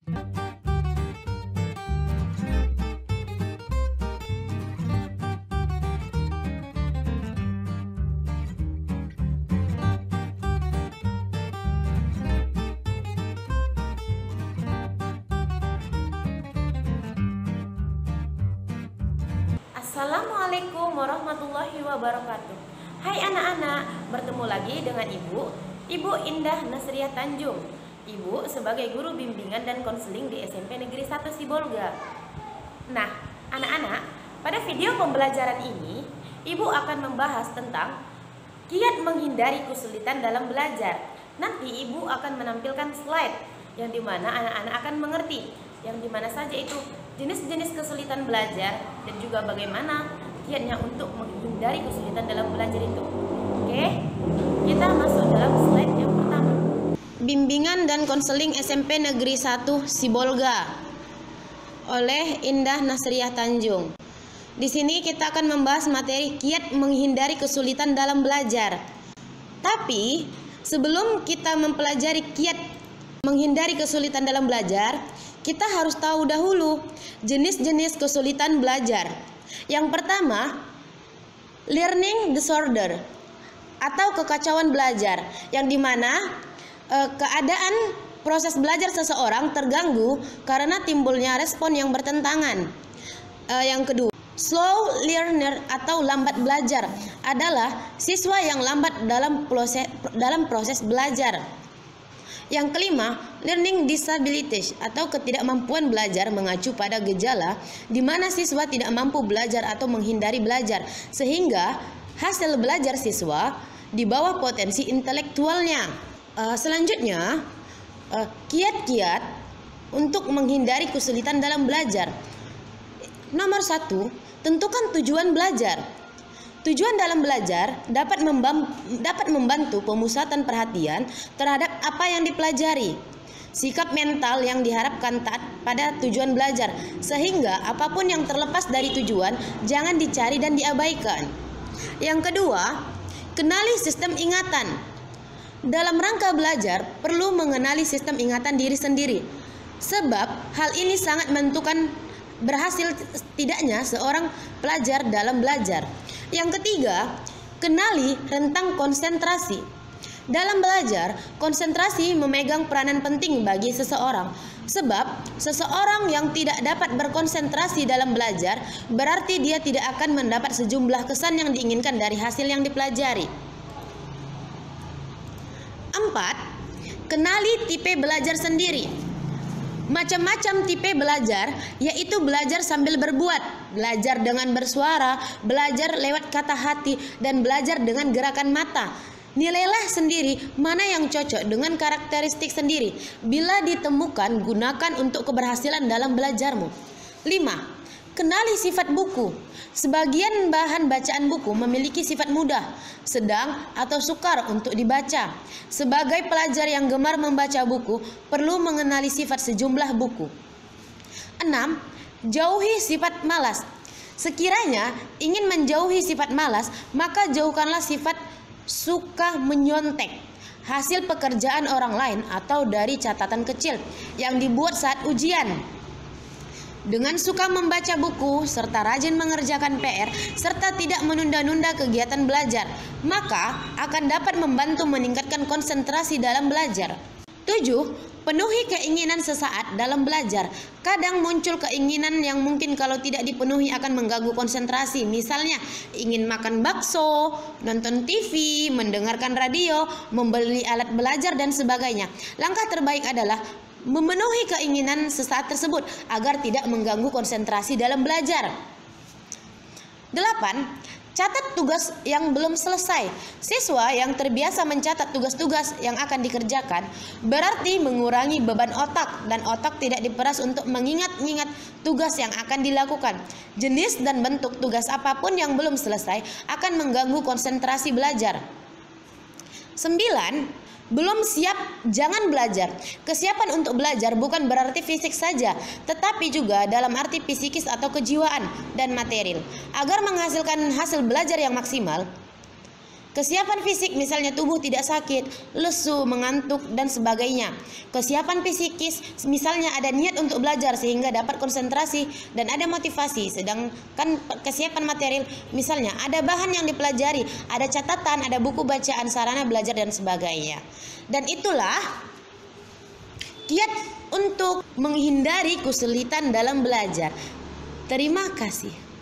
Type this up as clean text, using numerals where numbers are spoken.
Assalamualaikum warahmatullahi wabarakatuh. Hai anak-anak, bertemu lagi dengan Ibu Indah Nasriah Tanjung. Ibu sebagai guru bimbingan dan konseling di SMP Negeri 1 Sibolga. Nah, anak-anak, pada video pembelajaran ini Ibu akan membahas tentang kiat menghindari kesulitan dalam belajar. Nanti Ibu akan menampilkan slide yang dimana anak-anak akan mengerti yang dimana saja itu jenis-jenis kesulitan belajar dan juga bagaimana kiatnya untuk menghindari kesulitan dalam belajar itu. Oke, kita masuk dalam slide yang pertama. Bimbingan dan konseling SMP Negeri 1 Sibolga oleh Indah Nasriah Tanjung. Di sini kita akan membahas materi kiat menghindari kesulitan dalam belajar. Tapi sebelum kita mempelajari kiat menghindari kesulitan dalam belajar, kita harus tahu dahulu jenis-jenis kesulitan belajar. Yang pertama, learning disorder atau kekacauan belajar, yang dimana keadaan proses belajar seseorang terganggu karena timbulnya respon yang bertentangan. Yang kedua, slow learner atau lambat belajar adalah siswa yang lambat dalam proses belajar. Yang kelima, learning disabilities atau ketidakmampuan belajar mengacu pada gejala di mana siswa tidak mampu belajar atau menghindari belajar sehingga hasil belajar siswa di bawah potensi intelektualnya. Selanjutnya, kiat-kiat untuk menghindari kesulitan dalam belajar. Nomor 1, tentukan tujuan belajar. Tujuan dalam belajar dapat membantu pemusatan perhatian terhadap apa yang dipelajari. Sikap mental yang diharapkan taat pada tujuan belajar, sehingga apapun yang terlepas dari tujuan jangan dicari dan diabaikan. Yang kedua, kenali sistem ingatan. Dalam rangka belajar perlu mengenali sistem ingatan diri sendiri, sebab hal ini sangat menentukan berhasil tidaknya seorang pelajar dalam belajar. Yang ketiga, kenali rentang konsentrasi. Dalam belajar, konsentrasi memegang peranan penting bagi seseorang. Sebab seseorang yang tidak dapat berkonsentrasi dalam belajar berarti dia tidak akan mendapat sejumlah kesan yang diinginkan dari hasil yang dipelajari. 4. Kenali tipe belajar sendiri. Macam-macam tipe belajar, yaitu belajar sambil berbuat, belajar dengan bersuara, belajar lewat kata hati, dan belajar dengan gerakan mata. Nilailah sendiri mana yang cocok dengan karakteristik sendiri. Bila ditemukan, gunakan untuk keberhasilan dalam belajarmu. 5. Kenali sifat buku. Sebagian bahan bacaan buku memiliki sifat mudah, sedang, atau sukar untuk dibaca. Sebagai pelajar yang gemar membaca buku, perlu mengenali sifat sejumlah buku. 6. Jauhi sifat malas. Sekiranya ingin menjauhi sifat malas, maka jauhkanlah sifat suka menyontek hasil pekerjaan orang lain atau dari catatan kecil yang dibuat saat ujian. Dengan suka membaca buku serta rajin mengerjakan PR serta tidak menunda-nunda kegiatan belajar, maka akan dapat membantu meningkatkan konsentrasi dalam belajar. 7. Penuhi keinginan sesaat dalam belajar. Kadang muncul keinginan yang mungkin kalau tidak dipenuhi akan mengganggu konsentrasi. Misalnya ingin makan bakso, nonton TV, mendengarkan radio, membeli alat belajar dan sebagainya. Langkah terbaik adalah memenuhi keinginan sesaat tersebut agar tidak mengganggu konsentrasi dalam belajar. 8. Catat tugas yang belum selesai. Siswa yang terbiasa mencatat tugas-tugas yang akan dikerjakan berarti mengurangi beban otak dan otak tidak diperas untuk mengingat-ingat tugas yang akan dilakukan. Jenis dan bentuk tugas apapun yang belum selesai akan mengganggu konsentrasi belajar. 9. Belum siap, jangan belajar. Kesiapan untuk belajar bukan berarti fisik saja, tetapi juga dalam arti psikis atau kejiwaan dan material. Agar menghasilkan hasil belajar yang maksimal, Kesiapan fisik misalnya tubuh tidak sakit, lesu, mengantuk dan sebagainya. Kesiapan psikis misalnya ada niat untuk belajar sehingga dapat konsentrasi dan ada motivasi. Sedangkan kesiapan material misalnya ada bahan yang dipelajari, ada catatan, ada buku bacaan, sarana belajar dan sebagainya. Dan itulah kiat untuk menghindari kesulitan dalam belajar. Terima kasih.